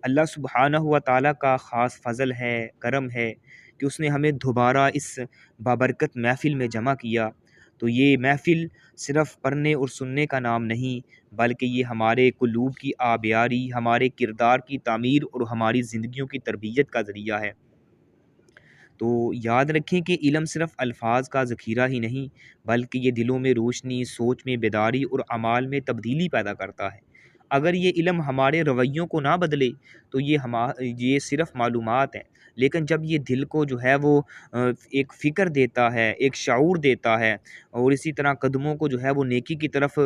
اللہ سبحانہ و تعالیٰ کا خاص فضل ہے، کرم ہے کہ اس نے ہمیں دوبارہ اس بابرکت محفل میں جمع کیا۔ تو یہ محفل صرف پڑھنے اور سننے کا نام نہیں، بلکہ یہ ہمارے قلوب کی آبیاری، ہمارے کردار کی تعمیر اور ہماری زندگیوں کی تربیت کا ذریعہ ہے۔ تو یاد رکھیں کہ علم صرف الفاظ کا ذخیرہ ہی نہیں، بلکہ یہ دلوں میں روشنی، سوچ میں بیداری اور اعمال میں تبدیلی پیدا کرتا ہے۔ اگر یہ علم ہمارے رویوں کو نہ بدلے تو یہ صرف معلومات ہیں، لیکن جب یہ دل کو جو ہے وہ ایک فکر دیتا ہے، ایک شعور دیتا ہے، اور اسی طرح قدموں کو جو ہے وہ نیکی کی طرف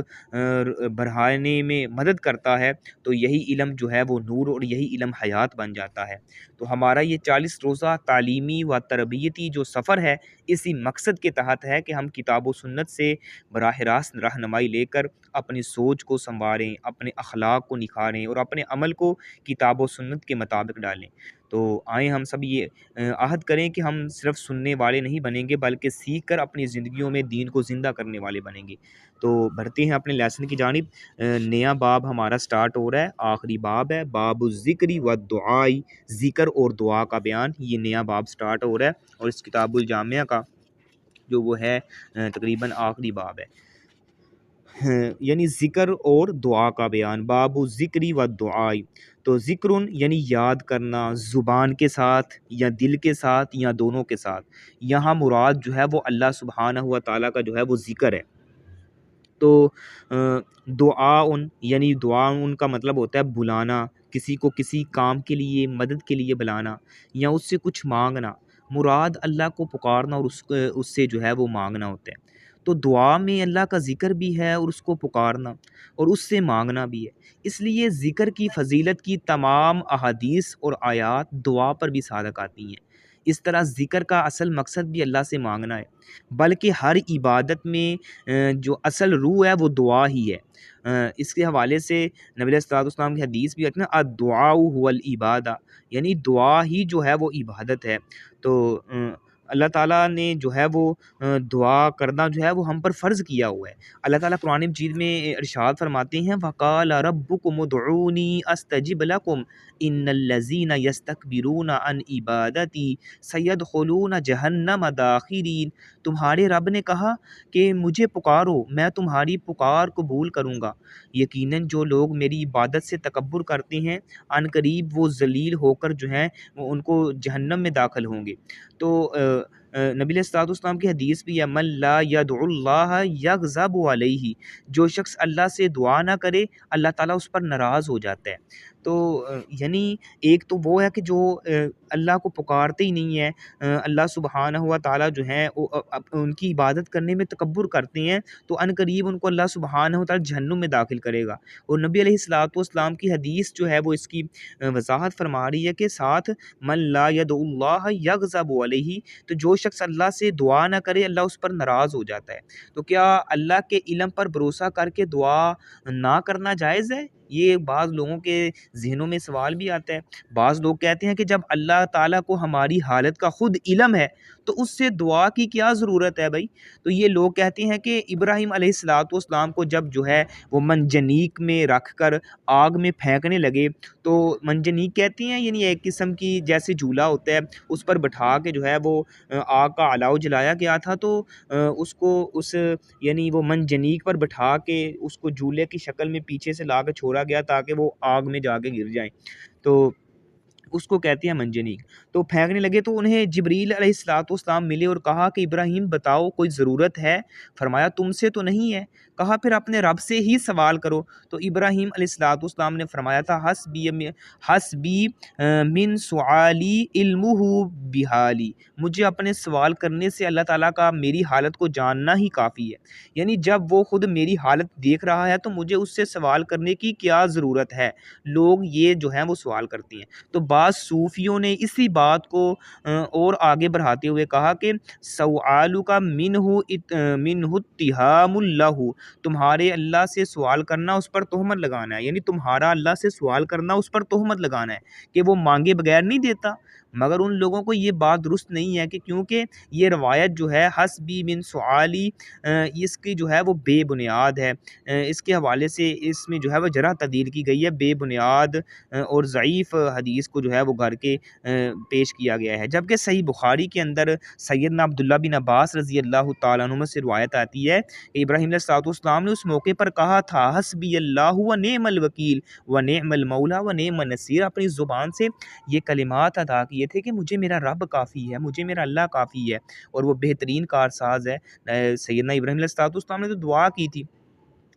بڑھانے میں مدد کرتا ہے، تو یہی علم جو ہے وہ نور اور یہی علم حیات بن جاتا ہے۔ تو ہمارا یہ 40 روزہ تعلیمی و تربیتی جو سفر ہے، اسی مقصد کے تحت ہے کہ ہم کتاب و سنت سے براہ راست رہنمائی لے کر اپنی سوچ کو سنواریں، اپنے اخلاق کو نکھاریں اور اپنے عمل کو کتاب و سنت کے مطابق ڈالیں۔ تو آئیں ہم سب یہ عہد کریں کہ ہم صرف سننے والے نہیں بنیں گے، بلکہ سیکھ کر اپنی زندگیوں میں دین کو زندہ کرنے والے بنیں گے۔ تو بڑھتے ہیں اپنے لیسن کی جانب۔ نیا باب ہمارا سٹارٹ ہو رہا ہے، آخری باب ہے، باب الذکری و دعائی، ذکر اور دعا کا بیان۔ یہ نیا باب سٹارٹ ہو رہا ہے اور اس کتاب الجامعہ کا جو وہ ہے تقریباً آخری باب ہے، یعنی ذکر اور دعا کا بیان۔ باب الذکری و دعائی، تو ذکر یعنی یاد کرنا، زبان کے ساتھ یا دل کے ساتھ یا دونوں کے ساتھ۔ یہاں مراد جو ہے وہ اللہ سبحانہ و تعالیٰ کا جو ہے وہ ذکر ہے۔ تو دعا یعنی دعا کا مطلب ہوتا ہے بلانا، کسی کو کسی کام کے لیے، مدد کے لیے بلانا یا اس سے کچھ مانگنا۔ مراد اللہ کو پکارنا اور اس سے جو ہے وہ مانگنا ہوتا ہے۔ تو دعا میں اللہ کا ذکر بھی ہے اور اس کو پکارنا اور اس سے مانگنا بھی ہے۔ اس لیے ذکر کی فضیلت کی تمام احادیث اور آیات دعا پر بھی صادق آتی ہیں۔ اس طرح ذکر کا اصل مقصد بھی اللہ سے مانگنا ہے، بلکہ ہر عبادت میں جو اصل روح ہے وہ دعا ہی ہے۔ اس کے حوالے سے نبی علیہ الصلوۃ والسلام کی حدیث بھی ہے نا، الدعاء هو العبادہ، یعنی دعا ہی جو ہے وہ عبادت ہے۔ تو اللہ تعالیٰ نے جو ہے وہ دعا کرنا جو ہے وہ ہم پر فرض کیا ہوا ہے۔ اللہ تعالیٰ قرآن مجید میں ارشاد فرماتے ہیں، وَقَالَ رَبُّكُمُ ادْعُونِي أَسْتَجِبْ لَكُمْ إِنَّ الَّذِينَ يَسْتَكْبِرُونَ عَنْ عِبَادَتِي سَيَدْخُلُونَ جَهَنَّمَ دَاخِرِينَ۔ تمہارے رب نے کہا کہ مجھے پکارو، میں تمہاری پکار قبول کروں گا۔ یقیناً جو لوگ میری عبادت سے تکبر کرتے ہیں، عن قریب وہ ذلیل ہو کر جو ہیں وہ ان کو جہنم میں داخل ہوں گے۔ تو نبی علیہ الصلوۃ والسلام کی حدیث بھی ہے، من لا يدعو اللہ یغضب علیہ، جو شخص اللہ سے دعا نہ کرے اللہ تعالیٰ اس پر ناراض ہو جاتا ہے۔ تو یعنی ایک تو وہ ہے کہ جو اللہ کو پکارتے ہی نہیں ہے، اللہ سبحانہ و تعالیٰ جو ہیں ان کی عبادت کرنے میں تکبر کرتے ہیں، تو ان قریب ان کو اللہ سبحانہ و تعالیٰ جہنم میں داخل کرے گا۔ اور نبی علیہ الصلوۃ والسلام کی حدیث جو ہے وہ اس کی وضاحت فرما رہی ہے کہ ساتھ من لا يدعو اللہ یغضب علیہ، تو جو شخص اللہ سے دعا نہ کرے اللہ اس پر ناراض ہو جاتا ہے۔ تو کیا اللہ کے علم پر بھروسہ کر کے دعا نہ کرنا جائز ہے؟ یہ بعض لوگوں کے ذہنوں میں سوال بھی آتا ہے۔ بعض لوگ کہتے ہیں کہ جب اللہ تعالیٰ کو ہماری حالت کا خود علم ہے تو اس سے دعا کی کیا ضرورت ہے بھائی؟ تو یہ لوگ کہتے ہیں کہ ابراہیم علیہ الصلوۃ والسلام کو جب جو ہے وہ منجنیق میں رکھ کر آگ میں پھینکنے لگے، تو منجنیق کہتے ہیں یعنی ایک قسم کی جیسے جھولا ہوتا ہے، اس پر بٹھا کے جو ہے وہ آگ کا الاؤ جلایا گیا تھا، تو اس کو یعنی وہ منجنیق پر بٹھا کے اس کو جھولے کی شکل میں پیچھے سے لا کے چھوڑا گیا تاکہ وہ آگ میں جا کے گر جائیں، تو اس کو کہتے ہیں منجنیق۔ تو پھینکنے لگے تو انہیں جبریل علیہ الصلوۃ والسلام ملے اور کہا کہ ابراہیم بتاؤ کوئی ضرورت ہے؟ فرمایا تم سے تو نہیں ہے۔ کہا پھر اپنے رب سے ہی سوال کرو۔ تو ابراہیم علیہ الصلوۃ والسلام نے فرمایا تھا، حسبی من سعالی علمہ بحالی، مجھے اپنے سوال کرنے سے اللہ تعالیٰ کا میری حالت کو جاننا ہی کافی ہے۔ یعنی جب وہ خود میری حالت دیکھ رہا ہے تو مجھے اس سے سوال کرنے کی کیا ضرورت ہے؟ لوگ یہ جو ہیں وہ سوال کرتے ہیں۔ تو بعض صوفیوں نے اسی بات کو اور آگے بڑھاتے ہوئے کہا کہ سوالک منہ اتہام اللہ، تمہارے اللہ سے سوال کرنا اس پر تہمت لگانا ہے، یعنی تمہارا اللہ سے سوال کرنا اس پر تہمت لگانا ہے کہ وہ مانگے بغیر نہیں دیتا۔ مگر ان لوگوں کو یہ بات درست نہیں ہے کہ کیونکہ یہ روایت جو ہے حسبی من سعالی اس کی جو ہے وہ بے بنیاد ہے، اس کے حوالے سے اس میں جو ہے وہ جرح تعدیل کی گئی ہے، بے بنیاد اور ضعیف حدیث کو جو ہے وہ گھر کے پیش کیا گیا ہے، جبکہ صحیح بخاری کے اندر سیدنا عبداللہ بن عباس رضی اللہ تعالیٰ عنہ سے روایت آتی ہے کہ ابراہیم علیہ السلام نے اس موقع پر کہا تھا حسبی اللہ و نعم الوکیل و نعم المولا و نعم النصیر، اپنی زبان سے یہ کلمات ادا کیے تھے کہ مجھے میرا رب کافی ہے، مجھے میرا اللہ کافی ہے، اور وہ بہترین کارساز ہے۔ سیدنا ابراہیم علیہ السلام نے تو دعا کی تھی،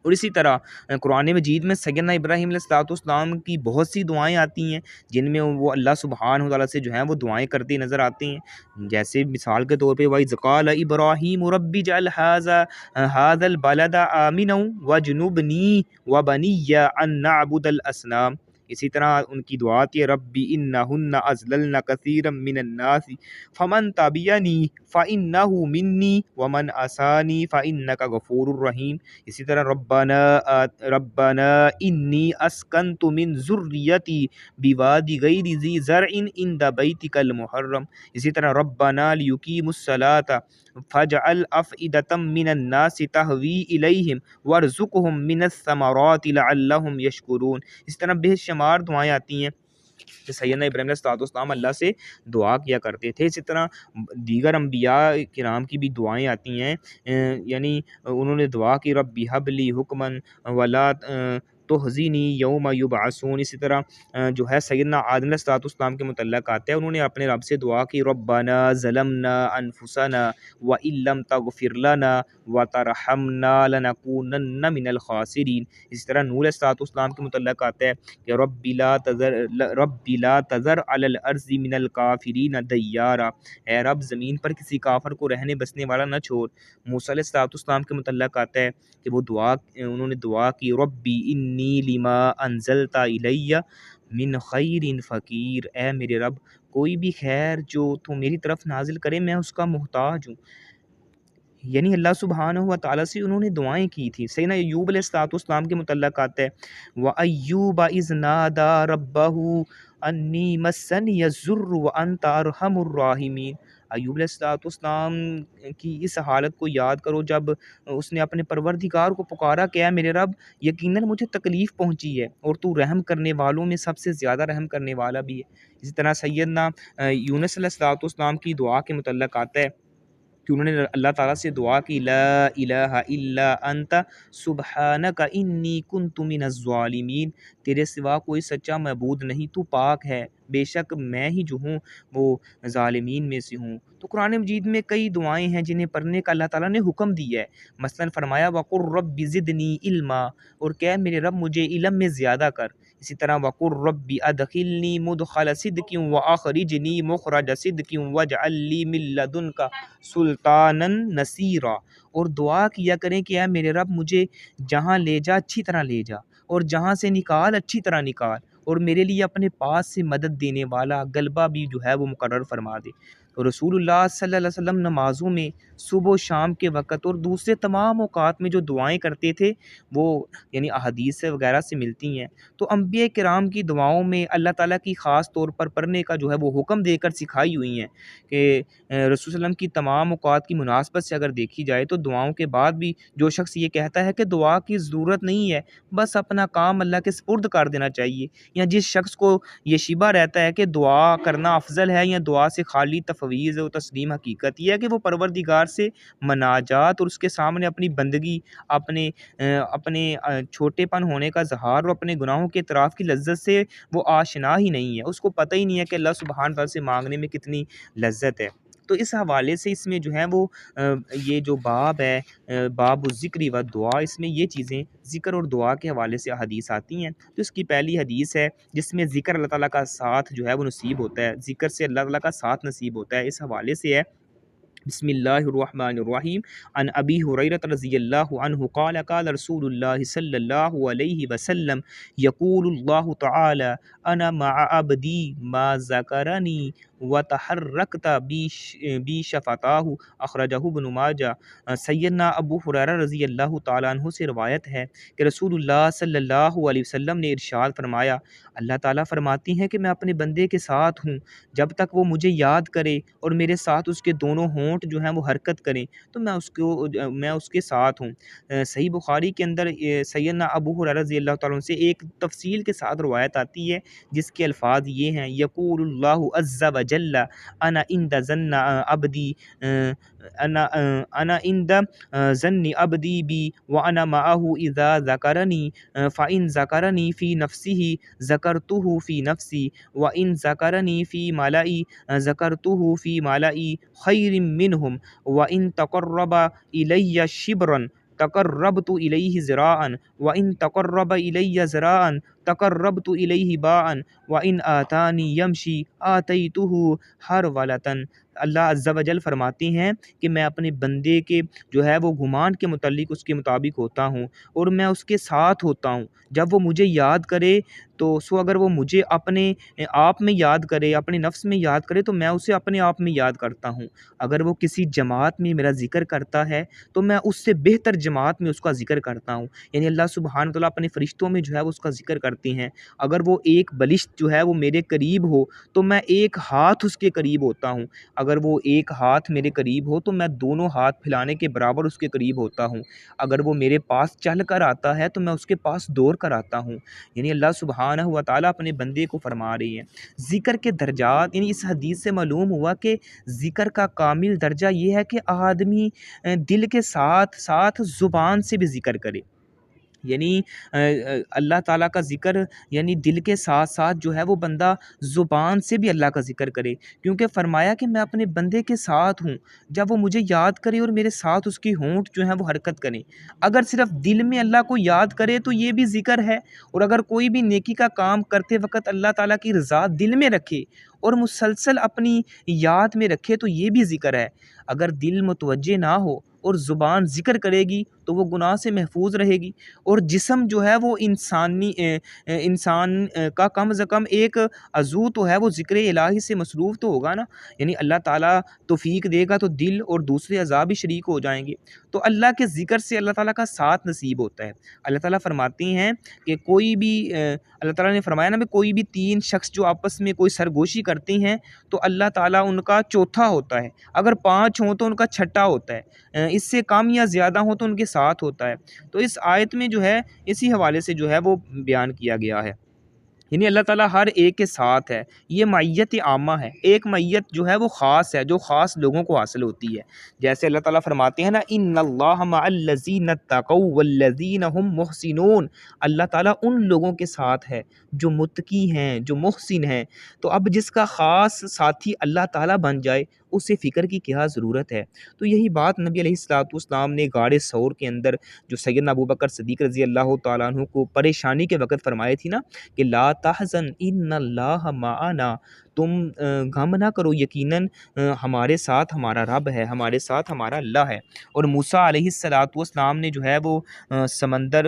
اور اسی طرح قرآن مجید میں سیدنا ابراہیم علیہ السلام کی بہت سی دعائیں آتی ہیں جن میں وہ اللہ سبحانہ و تعالیٰ سے جو ہیں وہ دعائیں کرتے نظر آتے ہیں، جیسے مثال کے طور پہ وَإِذْ قَالَ إِبْرَاهِيمُ رَبِّ اجْعَلْ هَٰذَا الْبَلَدَ آمِنًا وَاجْنُبْنِي وَبَنِيَّ أَن نَّعْبُدَ الْأَصْنَامَ۔ اسی طرح ان کی دعا تھی ربی انہن اضللن کثیرا من الناس فمن تبعنی فانہ منی ومن عصانی فانک غفور رحیم۔ اسی طرح ربنا انی اسکنت من ذریتی بواد غیر ذی زرع عند بیتک المحرم۔ اسی طرح ربنا لیقیموا الصلاۃ فاجعل افئدۃ من الناس تہوی الیہم وارزقہم من الثمرات لعلہم یشکرون۔ اس طرح بے شمار دعائیں آتی ہیں کہ سیدنا ابراہیم علیہ السلام اللہ سے دعا کیا کرتے تھے۔ اسی طرح دیگر انبیاء کرام کی بھی دعائیں آتی ہیں، یعنی انہوں نے دعا کی ربی حب لی حکمن ولا تحزنی یوم یبعثون۔ اسی طرح جو ہے سیدنا آدم علیہ السلام کے متعلق آتا ہے، انہوں نے اپنے رب سے دعا کی ربنا ظلمنا انفسنا وان لم تغفر لنا وترحمنا لنکونن من الخاسرین۔ اسی طرح نوح علیہ السلام کے متعلق آتا ہے کہ رب لا تذر علی الارض من الکافرین دیارا، اے رب زمین پر کسی کافر کو رہنے بسنے والا نہ چھوڑ۔ موسیٰ علیہ السلام کے متعلق آتا ہے کہ انہوں نے دعا کی ربی انی لما انزلت الی من خیر فقیر، اے میرے رب کوئی بھی خیر جو تو میری طرف نازل کرے میں اس کا محتاج ہوں، یعنی اللہ سبحانہ و تعالیٰ سے انہوں نے دعائیں کی تھی۔ سیدنا ایوب علیہ السلام کے متعلق آتا ہے وَأَيُّوبَ إِذْ نَادَىٰ رَبَّهُ أَنِّي مَسَّنِيَ الضُّرُّ وَأَنْتَ أَرْحَمُ الرَّاحِمِينَ۔ ایوب علیہ السلام کی اس حالت کو یاد کرو جب اس نے اپنے پروردگار کو پکارا کہ اے میرے رب یقیناً مجھے تکلیف پہنچی ہے اور تو رحم کرنے والوں میں سب سے زیادہ رحم کرنے والا بھی ہے۔ اسی طرح سیدنا یونس علیہ السلام کی دعا کے متعلق آتا ہے کہ انہوں نے اللہ تعالیٰ سے دعا کی لا الہ الا انت سبحانک انی کنت من الظالمین، تیرے سوا کوئی سچا معبود نہیں، تو پاک ہے، بے شک میں ہی جو ہوں وہ ظالمین میں سے ہوں۔ تو قرآن مجید میں کئی دعائیں ہیں جنہیں پڑھنے کا اللہ تعالیٰ نے حکم دیا ہے، مثلا فرمایا وَقُلْ رَبِّ زِدْنِی عِلْمًا، اور کہ میرے رب مجھے علم میں زیادہ کر۔ اسی طرح وَقُلْ رَبِّ أَدْخِلْنِی مُدْخَلَ صِدْقٍ وَأَخْرِجْنِی مُخْرَجَ صِدْقٍ وَاجْعَل لِّی مِن لَّدُنْکَ سُلْطَانًا نَصِیرًا، اور دعا کیا کریں کہ اے میرے رب مجھے جہاں لے جا اچھی طرح لے جا، اور جہاں سے نکال اچھی طرح نکال، اور میرے لیے اپنے پاس سے مدد دینے والا غلبہ بھی جو ہے وہ مقرر فرما دے۔ تو رسول اللہ صلی اللہ علیہ وسلم نمازوں میں صبح و شام کے وقت اور دوسرے تمام اوقات میں جو دعائیں کرتے تھے وہ یعنی احادیث سے وغیرہ سے ملتی ہیں۔ تو انبیاء کرام کی دعاؤں میں اللہ تعالیٰ کی خاص طور پر پڑھنے کا جو ہے وہ حکم دے کر سکھائی ہوئی ہیں کہ رسول اللہ علیہ وسلم کی تمام اوقات کی مناسبت سے اگر دیکھی جائے تو دعاؤں کے بعد بھی جو شخص یہ کہتا ہے کہ دعا کی ضرورت نہیں ہے، بس اپنا کام اللہ کے سپرد کر دینا چاہیے، یا جس شخص کو یہ شبہ رہتا ہے کہ دعا کرنا افضل ہے یا دعا سے خالی تفویض و تسلیم، حقیقت یہ ہے کہ وہ پروردگار سے مناجات اور اس کے سامنے اپنی بندگی، اپنے چھوٹے پن ہونے کا اظہار اور اپنے گناہوں کے اعتراف کی لذت سے وہ آشنا ہی نہیں ہے، اس کو پتہ ہی نہیں ہے کہ اللہ سبحانہ تعالیٰ سے مانگنے میں کتنی لذت ہے۔ تو اس حوالے سے اس میں جو ہے وہ یہ جو باب ہے باب الذکر و دعا، اس میں یہ چیزیں ذکر اور دعا کے حوالے سے حدیث آتی ہیں۔ تو اس کی پہلی حدیث ہے جس میں ذکر اللہ تعالیٰ کا ساتھ جو ہے وہ نصیب ہوتا ہے، ذکر سے اللہ تعالیٰ کا ساتھ نصیب ہوتا ہے، اس حوالے سے ہے بسم اللہ الرحمن الرحیم عن ابی ہریرہ رضی اللہ عنہ قال قال رسول اللہ صلی اللہ علیہ وسلم یقول اللہ تعالی انا مع عبدی ما ذکرنی وتحرکت بی شفتاہ اخرجہ ابن ماجہ۔ سیدنا ابو ہریرہ رضی اللہ تعالیٰ عنہ سے روایت ہے کہ رسول اللہ صلی اللہ علیہ وسلم نے ارشاد فرمایا، اللہ تعالیٰ فرماتی ہیں کہ میں اپنے بندے کے ساتھ ہوں جب تک وہ مجھے یاد کرے اور میرے ساتھ اس کے دونوں ہونٹ جو ہیں وہ حرکت کریں تو میں اس کے ساتھ ہوں۔ صحیح بخاری کے اندر سیدنا ابو ہریرہ رضی اللہ تعالیٰ عنہ سے ایک تفصیل کے ساتھ روایت آتی ہے جس کے الفاظ یہ ہیں، یقول اللہ عز وجل انا عند ظن عبدی انا عند ظن عبدی بی وانا معه اذا ذکرنی فان ذکرنی فی نفسه ذکرته فی نفسی وان ذکرنی فی ملائی ذکرته فی ملائی خیر منہم وان تقرب الی شبرا تقربت الیہ ذراعا وان تقرب الی ذراعا تقربت الیہ باعا وان آتانی یمشی آتیتہ ہرولۃ۔ اللہ عز و جل فرماتے ہیں کہ میں اپنے بندے کے جو ہے وہ گمان کے متعلق اس کے مطابق ہوتا ہوں اور میں اس کے ساتھ ہوتا ہوں جب وہ مجھے یاد کرے تو اگر وہ مجھے اپنے آپ میں یاد کرے، اپنے نفس میں یاد کرے تو میں اسے اپنے آپ میں یاد کرتا ہوں۔ اگر وہ کسی جماعت میں میرا ذکر کرتا ہے تو میں اس سے بہتر جماعت میں اس کا ذکر کرتا ہوں، یعنی اللہ سبحانہ وتعالیٰ اپنے فرشتوں میں جو ہے وہ اس کا ذکر کرتے ہیں۔ اگر وہ ایک بلشت جو ہے وہ میرے قریب ہو تو میں ایک ہاتھ اس کے قریب ہوتا ہوں، اگر وہ ایک ہاتھ میرے قریب ہو تو میں دونوں ہاتھ پھیلانے کے برابر اس کے قریب ہوتا ہوں، اگر وہ میرے پاس چل کر آتا ہے تو میں اس کے پاس دوڑ کر آتا ہوں۔ یعنی اللہ سبحانہ و تعالیٰ اپنے بندے کو فرما رہی ہے ذکر کے درجات، یعنی اس حدیث سے معلوم ہوا کہ ذکر کا کامل درجہ یہ ہے کہ آدمی دل کے ساتھ ساتھ زبان سے بھی ذکر کرے، یعنی اللہ تعالیٰ کا ذکر یعنی دل کے ساتھ ساتھ جو ہے وہ بندہ زبان سے بھی اللہ کا ذکر کرے، کیونکہ فرمایا کہ میں اپنے بندے کے ساتھ ہوں جب وہ مجھے یاد کرے اور میرے ساتھ اس کی ہونٹ جو ہیں وہ حرکت کریں۔ اگر صرف دل میں اللہ کو یاد کرے تو یہ بھی ذکر ہے، اور اگر کوئی بھی نیکی کا کام کرتے وقت اللہ تعالیٰ کی رضا دل میں رکھے اور مسلسل اپنی یاد میں رکھے تو یہ بھی ذکر ہے۔ اگر دل متوجہ نہ ہو اور زبان ذکر کرے گی تو وہ گناہ سے محفوظ رہے گی، اور جسم جو ہے وہ انسان کا کم از کم ایک عضو تو ہے وہ ذکر الہی سے مصروف تو ہوگا نا، یعنی اللہ تعالیٰ توفیق دے گا تو دل اور دوسرے اعضاء بھی شریک ہو جائیں گے، تو اللہ کے ذکر سے اللہ تعالیٰ کا ساتھ نصیب ہوتا ہے۔ اللہ تعالیٰ فرماتے ہیں کہ کوئی بھی اللہ تعالیٰ نے فرمایا نا کہ کوئی بھی تین شخص جو آپس میں کوئی سرگوشی کرتے ہیں تو اللہ تعالیٰ ان کا چوتھا ہوتا ہے، اگر 5 ہوں تو ان کا چھٹا ہوتا ہے، اس سے کم یا زیادہ ہوں تو ان کے ساتھ ہوتا ہے۔ تو اس آیت میں جو ہے اسی حوالے سے جو ہے وہ بیان کیا گیا ہے، یعنی اللہ تعالیٰ ہر ایک کے ساتھ ہے، یہ معیت عامہ ہے، ایک معیت جو ہے وہ خاص ہے جو خاص لوگوں کو حاصل ہوتی ہے، جیسے اللہ تعالیٰ فرماتے ہیں نا ان اللہ مع الذین اتقوا والذین هم محسنون، اللہ تعالیٰ ان لوگوں کے ساتھ ہے جو متقی ہیں، جو محسن ہیں۔ تو اب جس کا خاص ساتھی اللہ تعالیٰ بن جائے اسے فکر کی کیا ضرورت ہے؟ تو یہی بات نبی علیہ الصلوۃ والسلام نے غار ثور کے اندر جو سیدنا ابوبکر صدیق رضی اللہ تعالیٰ عنہ کو پریشانی کے وقت فرمائی تھی نا کہ لا تحزن ان اللہ معنا، تم غم نہ کرو، یقیناً ہمارے ساتھ ہمارا رب ہے، ہمارے ساتھ ہمارا اللہ ہے۔ اور موسیٰ علیہ السلام نے جو ہے وہ سمندر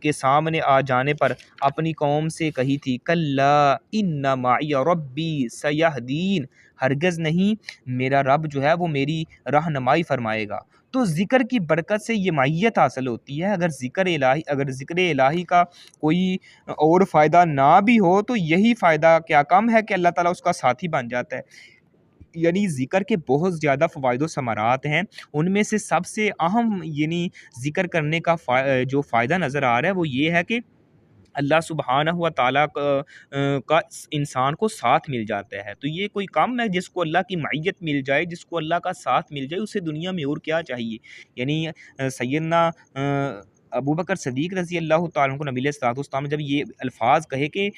کے سامنے آ جانے پر اپنی قوم سے کہی تھی کلا ان معی ربی سیہدین، ہرگز نہیں میرا رب جو ہے وہ میری رہنمائی فرمائے گا۔ تو ذکر کی برکت سے یہ معیت حاصل ہوتی ہے۔ اگر ذکر الہی کا کوئی اور فائدہ نہ بھی ہو تو یہی فائدہ کیا کم ہے کہ اللہ تعالیٰ اس کا ساتھی بن جاتا ہے۔ یعنی ذکر کے بہت زیادہ فوائد و ثمرات ہیں، ان میں سے سب سے اہم یعنی ذکر کرنے کا جو فائدہ نظر آ رہا ہے وہ یہ ہے کہ اللہ سبحانہ و تعالیٰ کا انسان کو ساتھ مل جاتا ہے۔ تو یہ کوئی کم ہے جس کو اللہ کی معیت مل جائے، جس کو اللہ کا ساتھ مل جائے، اسے دنیا میں اور کیا چاہیے؟ یعنی سیدنا ابوبکر صدیق رضی اللہ تعالیٰ عنہ کو نبی علیہ الصلوۃ والسلام جب یہ الفاظ کہے کہ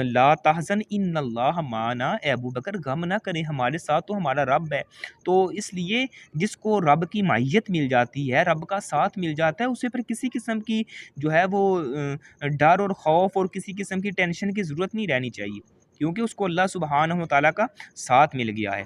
لا تحزن ان اللہ معنا، اے ابوبکر غم نہ کریں، ہمارے ساتھ تو ہمارا رب ہے، تو اس لیے جس کو رب کی معیت مل جاتی ہے، رب کا ساتھ مل جاتا ہے، اسے پھر کسی قسم کی جو ہے وہ ڈر اور خوف اور کسی قسم کی ٹینشن کی ضرورت نہیں رہنی چاہیے، کیونکہ اس کو اللہ سبحانہ و تعالیٰ کا ساتھ مل گیا ہے۔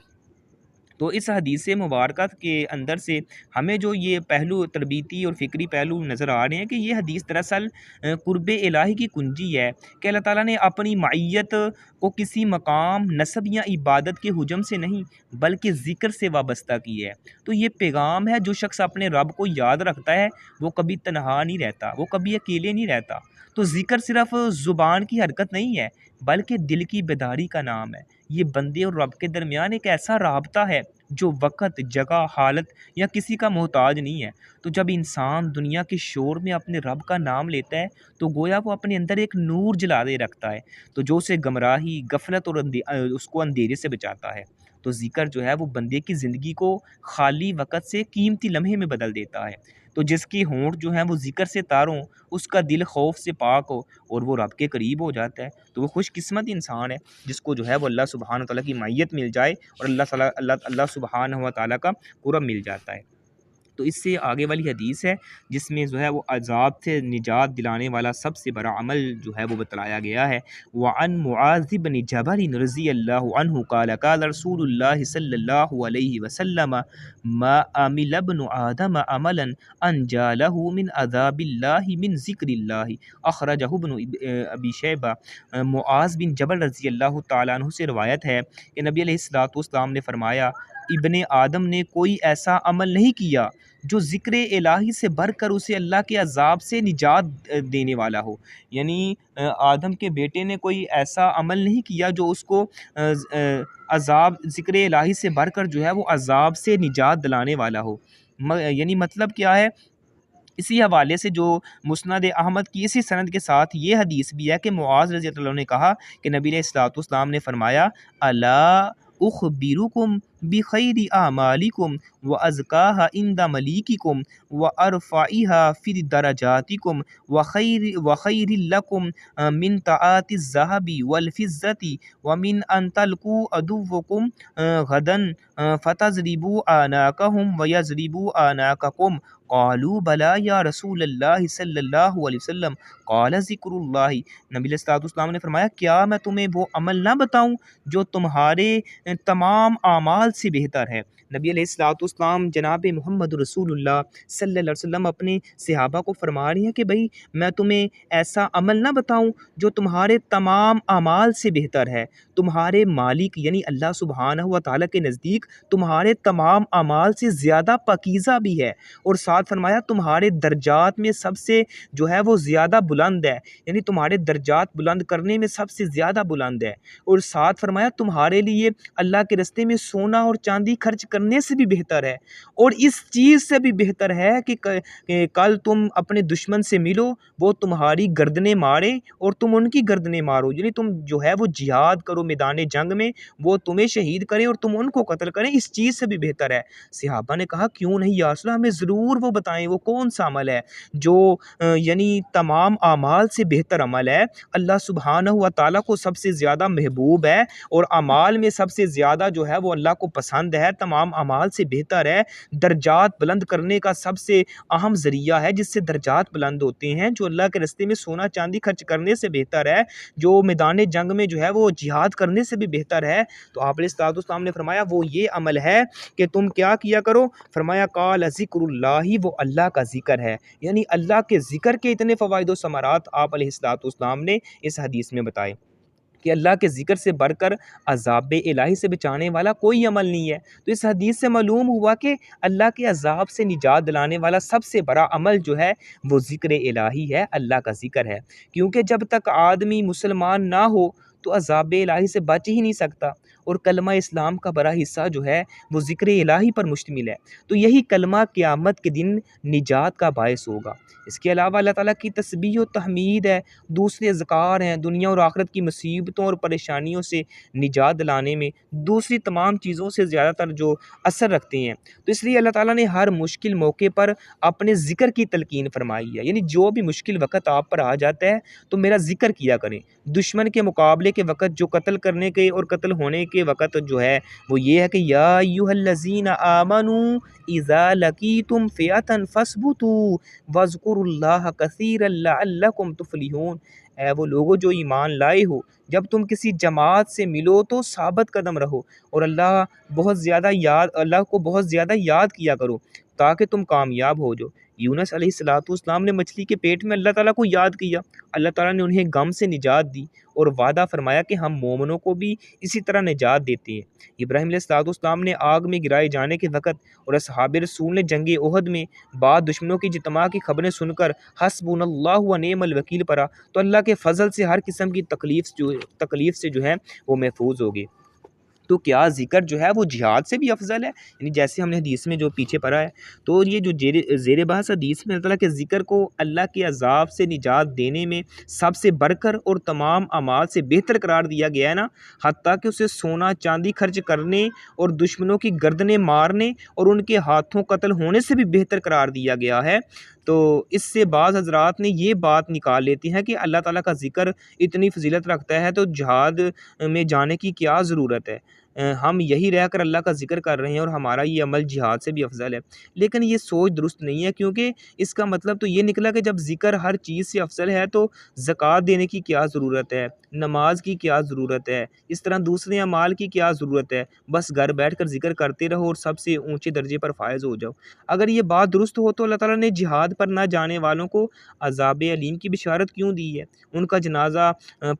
تو اس حدیث مبارکہ کے اندر سے ہمیں جو یہ پہلو تربیتی اور فکری پہلو نظر آ رہے ہیں کہ یہ حدیث دراصل قرب الہی کی کنجی ہے کہ اللہ تعالیٰ نے اپنی معیت کو کسی مقام، نسب یا عبادت کے حجم سے نہیں بلکہ ذکر سے وابستہ کی ہے۔ تو یہ پیغام ہے، جو شخص اپنے رب کو یاد رکھتا ہے وہ کبھی تنہا نہیں رہتا، وہ کبھی اکیلے نہیں رہتا۔ تو ذکر صرف زبان کی حرکت نہیں ہے بلکہ دل کی بیداری کا نام ہے۔ یہ بندے اور رب کے درمیان ایک ایسا رابطہ ہے جو وقت، جگہ، حالت یا کسی کا محتاج نہیں ہے۔ تو جب انسان دنیا کے شور میں اپنے رب کا نام لیتا ہے تو گویا وہ اپنے اندر ایک نور جلا دے رکھتا ہے، تو جو اسے گمراہی، غفلت اور اس کو اندھیرے سے بچاتا ہے۔ تو ذکر جو ہے وہ بندے کی زندگی کو خالی وقت سے قیمتی لمحے میں بدل دیتا ہے۔ تو جس کی ہونٹ جو ہیں وہ ذکر سے تار ہوں، اس کا دل خوف سے پاک ہو اور وہ رب کے قریب ہو جاتا ہے۔ تو وہ خوش قسمت انسان ہے جس کو جو ہے وہ اللہ سبحانہ تعالیٰ کی معیت مل جائے اور اللہ سبحانہ و تعالیٰ کا قرب مل جاتا ہے۔ تو اس سے آگے والی حدیث ہے جس میں جو ہے وہ عذاب سے نجات دلانے والا سب سے بڑا عمل جو ہے وہ بتلایا گیا ہے۔ وعن معاذ بن جبل رضی اللہ عنہ قال قال رسول اللہ صلی اللہ علیہ وسلم ما عمل ابن آدم عملا انجا له من عذاب اللہ من ذکر اللہ، اخرجہ ابن ابی شیبہ۔ معاذ بن جبل رضی اللہ تعالیٰ عنہ سے روایت ہے کہ نبی علیہ الصلوۃ والسلام نے فرمایا، ابن آدم نے کوئی ایسا عمل نہیں کیا جو ذکر الہی سے بڑھ کر اسے اللہ کے عذاب سے نجات دینے والا ہو۔ یعنی آدم کے بیٹے نے کوئی ایسا عمل نہیں کیا جو اس کو عذاب، ذکر الہی سے بڑھ کر جو ہے وہ عذاب سے نجات دلانے والا ہو۔ یعنی مطلب کیا ہے؟ اسی حوالے سے جو مسند احمد کی اسی سند کے ساتھ یہ حدیث بھی ہے کہ معاذ رضی اللہ عنہ نے کہا کہ نبی علیہ الصلوۃ والسلام نے فرمایا، الا اخبرکم بخیر اعمالکم وازکاها عند ملیککم وارفعها فی درجاتکم وخیر لکم من طاعات الذهب والفضة ومن ان تلقوا عدوکم غدا فتضربوا اعناقهم ويضربوا اعناقکم۔ قالوا بلا یا رسول اللہ صلی اللہ علیہ وسلم، قال ذکر اللہ۔ نبی علیہ الصلوۃ والسلام نے فرمایا، کیا میں تمہیں وہ عمل نہ بتاؤں جو تمہارے تمام اعمال سے بہتر ہے؟ نبی علیہ الصلوۃ والسلام جناب محمد رسول اللہ صلی اللہ علیہ وسلم اپنے صحابہ کو فرما رہے ہیں کہ بھئی میں تمہیں ایسا عمل نہ بتاؤں جو تمہارے تمام اعمال سے بہتر ہے۔ تمہارے مالک یعنی اللہ سبحانہ و تعالیٰ کے نزدیک تمہارے تمام اعمال سے زیادہ پاکیزہ بھی ہے، اور ساتھ فرمایا تمہارے درجات میں سب سے جو ہے وہ زیادہ بلند ہے، یعنی تمہارے درجات بلند کرنے میں سب سے زیادہ بلند ہے، اور ساتھ فرمایا تمہارے لیے اللہ کے راستے میں سونا اور چاندی خرچ کرنے سے بھی بہتر ہے، اور اس چیز سے بھی بہتر ہے کہ کل تم اپنے دشمن سے ملو، وہ تمہاری گردنیں مارے اور تم ان کی گردنیں مارو، یعنی تم جو ہے وہ جہاد کرو میدان جنگ میں، وہ تمہیں شہید کریں اور تم ان کو قتل کریں، اس چیز سے بھی بہتر ہے۔ صحابہ نے کہا کیوں نہیں یا رسول اللہ، ہمیں ضرور وہ بتائیں وہ کون سا عمل ہے جو یعنی تمام اعمال سے بہتر عمل ہے، اللہ سبحانہ و تعالیٰ کو سب سے زیادہ محبوب ہے، اور اعمال میں سب سے زیادہ جو ہے وہ اللہ کو پسند ہے، تمام اعمال سے بہتر ہے، درجات بلند کرنے کا سب سے اہم ذریعہ ہے جس سے درجات بلند ہوتے ہیں، جو اللہ کے راستے میں سونا چاندی خرچ کرنے سے بہتر ہے، جو میدان جنگ میں جو ہے وہ جہاد کرنے سے بھی بہتر ہے۔ تو آپ علیہ الصلوۃ والسلام نے فرمایا وہ یہ عمل ہے کہ تم کیا کیا کرو؟ فرمایا قال ذکر اللہ، وہ اللہ کا ذکر ہے، یعنی اللہ کے ذکر کے اتنے فوائد و ثمرات آپ علیہ الصلوۃ والسلام نے اس حدیث میں بتائے کہ اللہ کے ذکر سے بڑھ کر عذاب الہی سے بچانے والا کوئی عمل نہیں ہے۔ تو اس حدیث سے معلوم ہوا کہ اللہ کے عذاب سے نجات دلانے والا سب سے بڑا عمل جو ہے وہ ذکر الہی ہے، اللہ کا ذکر ہے، کیونکہ جب تک آدمی مسلمان نہ ہو تو عذاب الہی سے بچ ہی نہیں سکتا، اور کلمہ اسلام کا بڑا حصہ جو ہے وہ ذکر الہی پر مشتمل ہے، تو یہی کلمہ قیامت کے دن نجات کا باعث ہوگا۔ اس کے علاوہ اللہ تعالیٰ کی تسبیح و تحمید ہے، دوسرے اذکار ہیں، دنیا اور آخرت کی مصیبتوں اور پریشانیوں سے نجات دلانے میں دوسری تمام چیزوں سے زیادہ تر جو اثر رکھتے ہیں۔ تو اس لیے اللہ تعالیٰ نے ہر مشکل موقع پر اپنے ذکر کی تلقین فرمائی ہے، یعنی جو بھی مشکل وقت آپ پر آ جاتا ہے تو میرا ذکر کیا کریں۔ دشمن کے مقابلے کے وقت جو قتل کرنے کے اور قتل ہونے کے وقت جو ہے وہ یہ ہے کہ یا ایھا الذین آمنوا اذا لقیتم فئۃ فاثبتوا واذکروا اللہ کثیرا لعلکم تفلحون۔ اے وہ لوگوں جو ایمان لائے ہو، جب تم کسی جماعت سے ملو تو ثابت قدم رہو اور اللہ کو بہت زیادہ یاد کیا کرو تاکہ تم کامیاب ہو جاؤ۔ یونس علیہ الصلوۃ والسلام نے مچھلی کے پیٹ میں اللہ تعالیٰ کو یاد کیا، اللہ تعالیٰ نے انہیں غم سے نجات دی اور وعدہ فرمایا کہ ہم مومنوں کو بھی اسی طرح نجات دیتے ہیں۔ ابراہیم علیہ الصلوۃ والسلام نے آگ میں گرائے جانے کے وقت اور اصحاب رسول نے جنگ احد میں بعد دشمنوں کی اجتماع کی خبریں سن کر حسبنا اللہ و نعم الوکیل پڑھا تو اللہ کے فضل سے ہر قسم کی تکلیف سے جو ہے وہ محفوظ ہو گئے۔ تو کیا ذکر جو ہے وہ جہاد سے بھی افضل ہے؟ یعنی جیسے ہم نے حدیث میں جو پیچھے پڑھا ہے، تو یہ جو زیر بحث حدیث میں اللہ تعالیٰ کے ذکر کو اللہ کے عذاب سے نجات دینے میں سب سے بڑھ کر اور تمام اعمال سے بہتر قرار دیا گیا ہے نا، حتیٰ کہ اسے سونا چاندی خرچ کرنے اور دشمنوں کی گردنیں مارنے اور ان کے ہاتھوں قتل ہونے سے بھی بہتر قرار دیا گیا ہے۔ تو اس سے بعض حضرات نے یہ بات نکال لیتی ہیں کہ اللہ تعالیٰ کا ذکر اتنی فضیلت رکھتا ہے تو جہاد میں جانے کی کیا ضرورت ہے؟ ہم یہی رہ کر اللہ کا ذکر کر رہے ہیں اور ہمارا یہ عمل جہاد سے بھی افضل ہے۔ لیکن یہ سوچ درست نہیں ہے، کیونکہ اس کا مطلب تو یہ نکلا کہ جب ذکر ہر چیز سے افضل ہے تو زکوٰۃ دینے کی کیا ضرورت ہے، نماز کی کیا ضرورت ہے، اس طرح دوسرے اعمال کی کیا ضرورت ہے، بس گھر بیٹھ کر ذکر کرتے رہو اور سب سے اونچے درجے پر فائز ہو جاؤ۔ اگر یہ بات درست ہو تو اللہ تعالیٰ نے جہاد پر نہ جانے والوں کو عذاب علیم کی بشارت کیوں دی ہے؟ ان کا جنازہ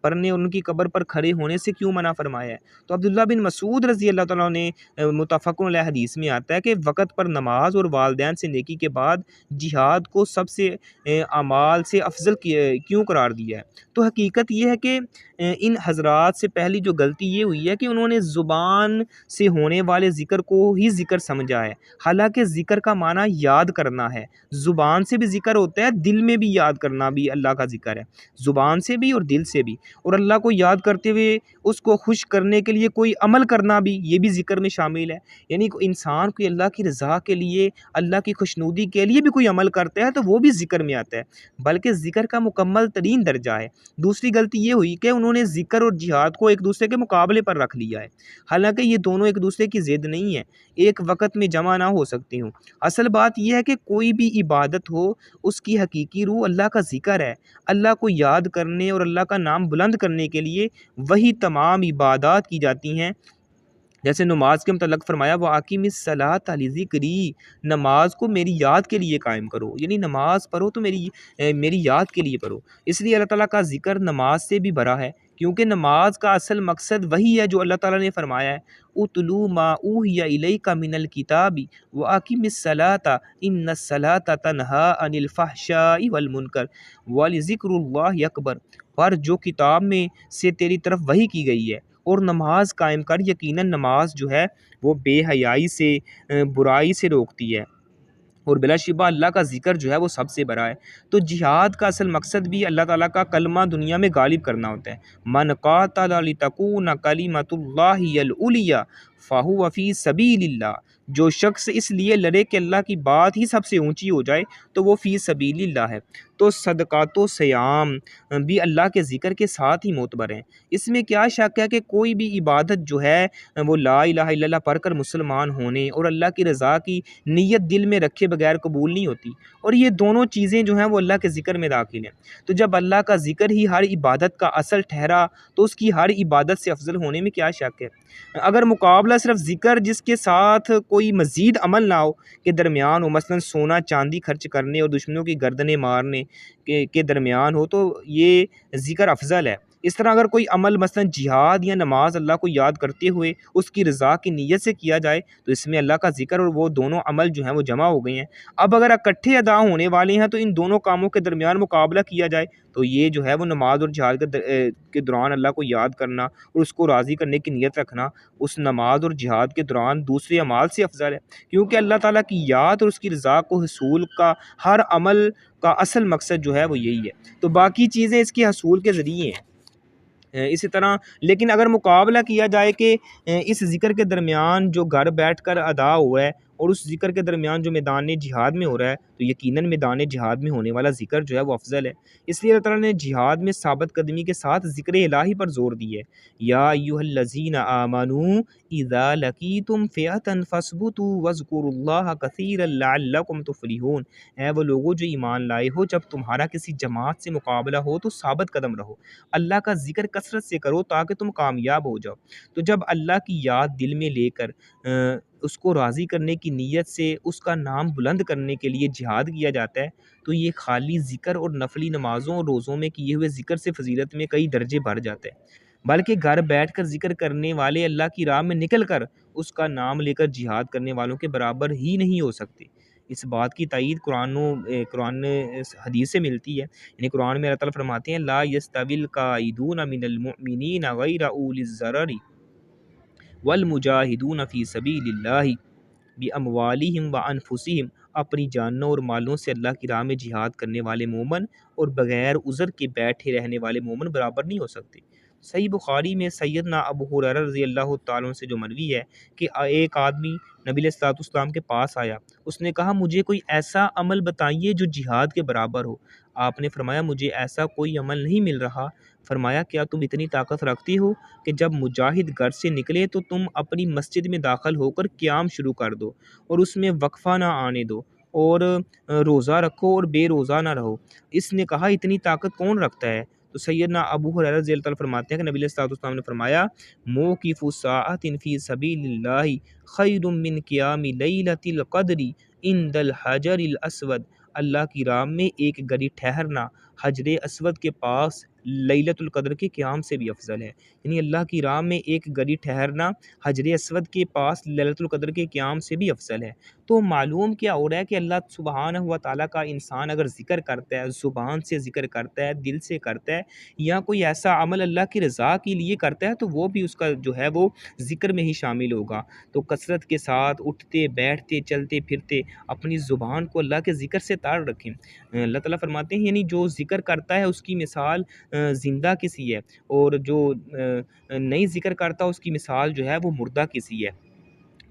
پڑھنے اور ان کی قبر پر کھڑے ہونے سے کیوں منع فرمایا ہے؟ تو عبداللہ بن مسعود رضی اللہ تعالیٰ نے متفق علیہ حدیث میں آتا ہے کہ وقت پر نماز اور والدین سے نیکی کے بعد جہاد کو سب سے اعمال سے افضل کیوں قرار دیا ہے؟ تو حقیقت یہ ہے کہ ان حضرات سے پہلی جو غلطی یہ ہوئی ہے کہ انہوں نے زبان سے ہونے والے ذکر کو ہی ذکر سمجھا ہے، حالانکہ ذکر کا معنی یاد کرنا ہے۔ زبان سے بھی ذکر ہوتا ہے، دل میں بھی یاد کرنا بھی اللہ کا ذکر ہے، زبان سے بھی اور دل سے بھی۔ اور اللہ کو یاد کرتے ہوئے اس کو خوش کرنے کے لیے کوئی عمل کرنا بھی، یہ بھی ذکر میں شامل ہے۔ یعنی انسان کو اللہ کی رضا کے لیے، اللہ کی خوشنودی کے لیے بھی کوئی عمل کرتا ہے تو وہ بھی ذکر میں آتا ہے، بلکہ ذکر کا مکمل ترین درجہ ہے۔ دوسری غلطی یہ ہوئی کہ انہوں نے ذکر اور جہاد کو ایک دوسرے کے مقابلے پر رکھ لیا ہے، حالانکہ یہ دونوں ایک دوسرے کی ضد نہیں ہے، ایک وقت میں جمع نہ ہو سکتی ہوں۔ اصل بات یہ ہے کہ کوئی بھی عبادت ہو، اس کی حقیقی روح اللہ کا ذکر ہے۔ اللہ کو یاد کرنے اور اللہ کا نام بلند کرنے کے لیے وہی تمام عبادات کی جاتی ہیں۔ جیسے نماز کے متعلق فرمایا وَأَقِمِ الصَّلَاةَ لِذِكْرِي، نماز کو میری یاد کے لیے قائم کرو، یعنی نماز پڑھو تو میری یاد کے لیے پڑھو۔ اس لیے اللہ تعالیٰ کا ذکر نماز سے بھی بڑا ہے، کیونکہ نماز کا اصل مقصد وہی ہے جو اللہ تعالیٰ نے فرمایا ہے اُتْلُو مَا أُوحِیَ إِلَيْکَ مِنَ الْکِتَابِ وَأَقِمِ الصَّلَاةَ إِنَّ الصَّلَاةَ تَنْہَىٰ عَنِ الْفَحْشَاءِ وَالْمُنکَرِ وَلِذِکْرُ اللہِ اکبر، پر جو کتاب میں سے تیری طرف وحی کی گئی ہے اور نماز قائم کر، یقیناً نماز جو ہے وہ بے حیائی سے، برائی سے روکتی ہے، اور بلا شبہ اللہ کا ذکر جو ہے وہ سب سے بڑا ہے۔ تو جہاد کا اصل مقصد بھی اللہ تعالیٰ کا کلمہ دنیا میں غالب کرنا ہوتا ہے۔ من قاتل لتکون کلمۃ اللہ العلیٰ فہو فی سبیل اللہ، جو شخص اس لیے لڑے کہ اللہ کی بات ہی سب سے اونچی ہو جائے تو وہ فی سبیل اللہ ہے۔ تو صدقات و سیام بھی اللہ کے ذکر کے ساتھ ہی معتبر ہیں۔ اس میں کیا شک ہے کہ کوئی بھی عبادت جو ہے وہ لا الہ الا اللہ پڑھ کر مسلمان ہونے اور اللہ کی رضا کی نیت دل میں رکھے بغیر قبول نہیں ہوتی، اور یہ دونوں چیزیں جو ہیں وہ اللہ کے ذکر میں داخل ہیں۔ تو جب اللہ کا ذکر ہی ہر عبادت کا اصل ٹھہرا تو اس کی ہر عبادت سے افضل ہونے میں کیا شک ہے؟ اگر مقابلہ صرف ذکر جس کے ساتھ کوئی مزید عمل نہ ہو کے درمیان ہو، مثلا سونا چاندی خرچ کرنے اور دشمنوں کی گردنیں مارنے کے درمیان ہو، تو یہ ذکر افضل ہے۔ اس طرح اگر کوئی عمل مثلا جہاد یا نماز اللہ کو یاد کرتے ہوئے اس کی رضا کی نیت سے کیا جائے تو اس میں اللہ کا ذکر اور وہ دونوں عمل جو ہیں وہ جمع ہو گئے ہیں۔ اب اگر اکٹھے ادا ہونے والے ہیں تو ان دونوں کاموں کے درمیان مقابلہ کیا جائے تو یہ جو ہے وہ نماز اور جہاد کے دوران اللہ کو یاد کرنا اور اس کو راضی کرنے کی نیت رکھنا اس نماز اور جہاد کے دوران دوسرے اعمال سے افضل ہے، کیونکہ اللہ تعالیٰ کی یاد اور اس کی رضا کو حصول کا ہر عمل کا اصل مقصد جو ہے وہ یہی ہے۔ تو باقی چیزیں اس کے حصول کے ذریعے ہیں۔ اسی طرح لیکن اگر مقابلہ کیا جائے کہ اس ذکر کے درمیان جو گھر بیٹھ کر ادا ہوا ہے اور اس ذکر کے درمیان جو میدان جہاد میں ہو رہا ہے تو یقیناً میدان جہاد میں ہونے والا ذکر جو ہے وہ افضل ہے۔ اس لیے اللہ تعالیٰ نے جہاد میں ثابت قدمی کے ساتھ ذکر الہی پر زور دی ہے۔ یا ایھا الذین آمنوا اذا لقیتم فئۃ فاثبتوا واذکروا اللہ کثیرا لعلکم تفلحون، اے وہ لوگوں جو ایمان لائے ہو، جب تمہارا کسی جماعت سے مقابلہ ہو تو ثابت قدم رہو، اللہ کا ذکر کثرت سے کرو تاکہ تم کامیاب ہو جاؤ۔ تو جب اللہ کی یاد دل میں لے کر اس کو راضی کرنے کی نیت سے اس کا نام بلند کرنے کے لیے جہاد کیا جاتا ہے تو یہ خالی ذکر اور نفلی نمازوں اور روزوں میں کیے ہوئے ذکر سے فضیلت میں کئی درجے بڑھ جاتے ہیں، بلکہ گھر بیٹھ کر ذکر کرنے والے اللہ کی راہ میں نکل کر اس کا نام لے کر جہاد کرنے والوں کے برابر ہی نہیں ہو سکتے۔ اس بات کی تائید قرآن حدیث سے ملتی ہے، یعنی قرآن میں اللہ تعالیٰ فرماتے ہیں لا یستوی القاعدون من المؤمنین غیر اولی الضرر والمجاہدون فی سبیل اللہ باموالہم وانفسہم، اپنی جانوں اور مالوں سے اللہ کی راہ میں جہاد کرنے والے مومن اور بغیر عذر کے بیٹھے رہنے والے مومن برابر نہیں ہو سکتے۔ صحیح بخاری میں سیدنا ابو ہریرہ رضی اللہ تعالیٰ عنہ سے جو مروی ہے کہ ایک آدمی نبی علیہ الصلوۃ والسلام کے پاس آیا، اس نے کہا مجھے کوئی ایسا عمل بتائیے جو جہاد کے برابر ہو۔ آپ نے فرمایا مجھے ایسا کوئی عمل نہیں مل رہا۔ فرمایا کیا تم اتنی طاقت رکھتی ہو کہ جب مجاہد گھر سے نکلے تو تم اپنی مسجد میں داخل ہو کر قیام شروع کر دو اور اس میں وقفہ نہ آنے دو، اور روزہ رکھو اور بے روزہ نہ رہو۔ اس نے کہا اتنی طاقت کون رکھتا ہے؟ تو سیدنا ابو ہریرہ رضی اللہ عنہ فرماتے ہیں کہ نبی علیہ الصلوۃ والسلام نے فرمایا موقف ساعۃ فی سبیل اللہ خیر من قیام لیلۃ القدر عند الحجر الاسود، اللہ کی راہ میں ایک گھڑی ٹھہرنا حجر اسود کے پاس لیلۃ القدر کے قیام سے بھی افضل ہے۔ یعنی اللہ کی راہ میں ایک گھڑی ٹھہرنا حجر اسود کے پاس لیلۃ القدر کے قیام سے بھی افضل ہے۔ تو معلوم کیا ہو رہا ہے کہ اللہ سبحانہ و تعالیٰ کا انسان اگر ذکر کرتا ہے، زبان سے ذکر کرتا ہے، دل سے کرتا ہے، یا کوئی ایسا عمل اللہ کی رضا کے لیے کرتا ہے تو وہ بھی اس کا جو ہے وہ ذکر میں ہی شامل ہوگا۔ تو کثرت کے ساتھ اٹھتے بیٹھتے چلتے پھرتے اپنی زبان کو اللہ کے ذکر سے تار رکھیں۔ اللہ تعالیٰ فرماتے ہیں یعنی جو ذکر کرتا ہے اس کی مثال زندہ کسی ہے، اور جو نہیں ذکر کرتا اس کی مثال جو ہے وہ مردہ کسی ہے۔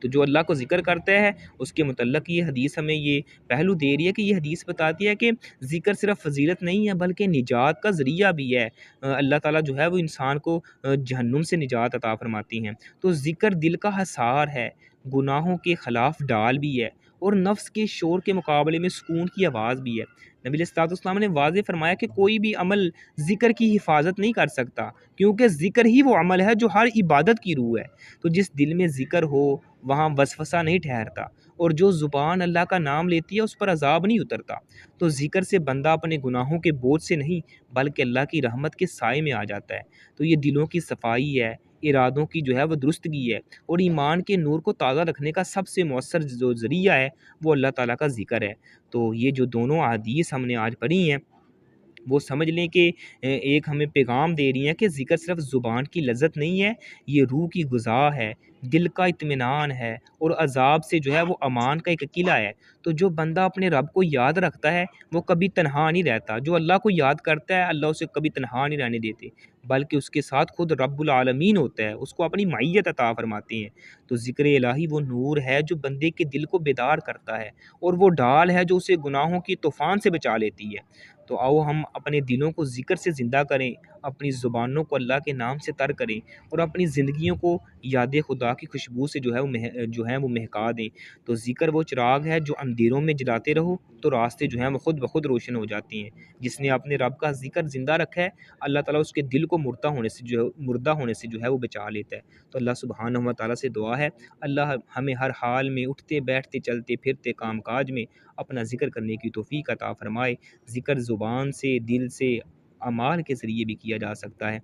تو جو اللہ کو ذکر کرتا ہے اس کے متعلق یہ حدیث ہمیں یہ پہلو دے رہی ہے کہ یہ حدیث بتاتی ہے کہ ذکر صرف فضیلت نہیں ہے بلکہ نجات کا ذریعہ بھی ہے۔ اللہ تعالیٰ جو ہے وہ انسان کو جہنم سے نجات عطا فرماتی ہیں۔ تو ذکر دل کا حصار ہے، گناہوں کے خلاف ڈال بھی ہے، اور نفس کے شور کے مقابلے میں سکون کی آواز بھی ہے۔ نبی علیہ الصلوۃ والسلام نے واضح فرمایا کہ کوئی بھی عمل ذکر کی حفاظت نہیں کر سکتا، کیونکہ ذکر ہی وہ عمل ہے جو ہر عبادت کی روح ہے۔ تو جس دل میں ذکر ہو وہاں وسوسہ نہیں ٹھہرتا، اور جو زبان اللہ کا نام لیتی ہے اس پر عذاب نہیں اترتا۔ تو ذکر سے بندہ اپنے گناہوں کے بوجھ سے نہیں بلکہ اللہ کی رحمت کے سائے میں آ جاتا ہے۔ تو یہ دلوں کی صفائی ہے، ارادوں کی جو ہے وہ درستگی ہے، اور ایمان کے نور کو تازہ رکھنے کا سب سے مؤثر جو ذریعہ ہے وہ اللہ تعالیٰ کا ذکر ہے۔ تو یہ جو دونوں احادیث ہم نے آج پڑھی ہیں وہ سمجھ لیں کہ ایک ہمیں پیغام دے رہی ہیں کہ ذکر صرف زبان کی لذت نہیں ہے، یہ روح کی غذا ہے، دل کا اطمینان ہے، اور عذاب سے جو ہے وہ امان کا ایک قلعہ ہے۔ تو جو بندہ اپنے رب کو یاد رکھتا ہے وہ کبھی تنہا نہیں رہتا، جو اللہ کو یاد کرتا ہے اللہ اسے کبھی تنہا نہیں رہنے دیتے، بلکہ اس کے ساتھ خود رب العالمین ہوتا ہے، اس کو اپنی معیت عطا فرماتے ہیں۔ تو ذکر الہی وہ نور ہے جو بندے کے دل کو بیدار کرتا ہے، اور وہ ڈال ہے جو اسے گناہوں کی طوفان سے بچا لیتی ہے۔ تو آؤ ہم اپنے دلوں کو ذکر سے زندہ کریں، اپنی زبانوں کو اللہ کے نام سے تر کریں، اور اپنی زندگیوں کو یاد خدا کی خوشبو سے جو ہے وہ مہکا دیں۔ تو ذکر وہ چراغ ہے جو اندھیروں میں جلاتے رہو تو راستے جو ہیں وہ خود بخود روشن ہو جاتی ہیں۔ جس نے اپنے رب کا ذکر زندہ رکھا ہے اللہ تعالیٰ اس کے دل کو مردہ ہونے سے جو ہے وہ بچا لیتا ہے۔ تو اللہ سبحانہ و تعالیٰ سے دعا ہے اللہ ہمیں ہر حال میں اٹھتے بیٹھتے چلتے پھرتے کام کاج میں اپنا ذکر کرنے کی توفیق عطا فرمائے۔ ذکر زبان سے، دل سے، اعمال کے ذریعے بھی کیا جا سکتا ہے۔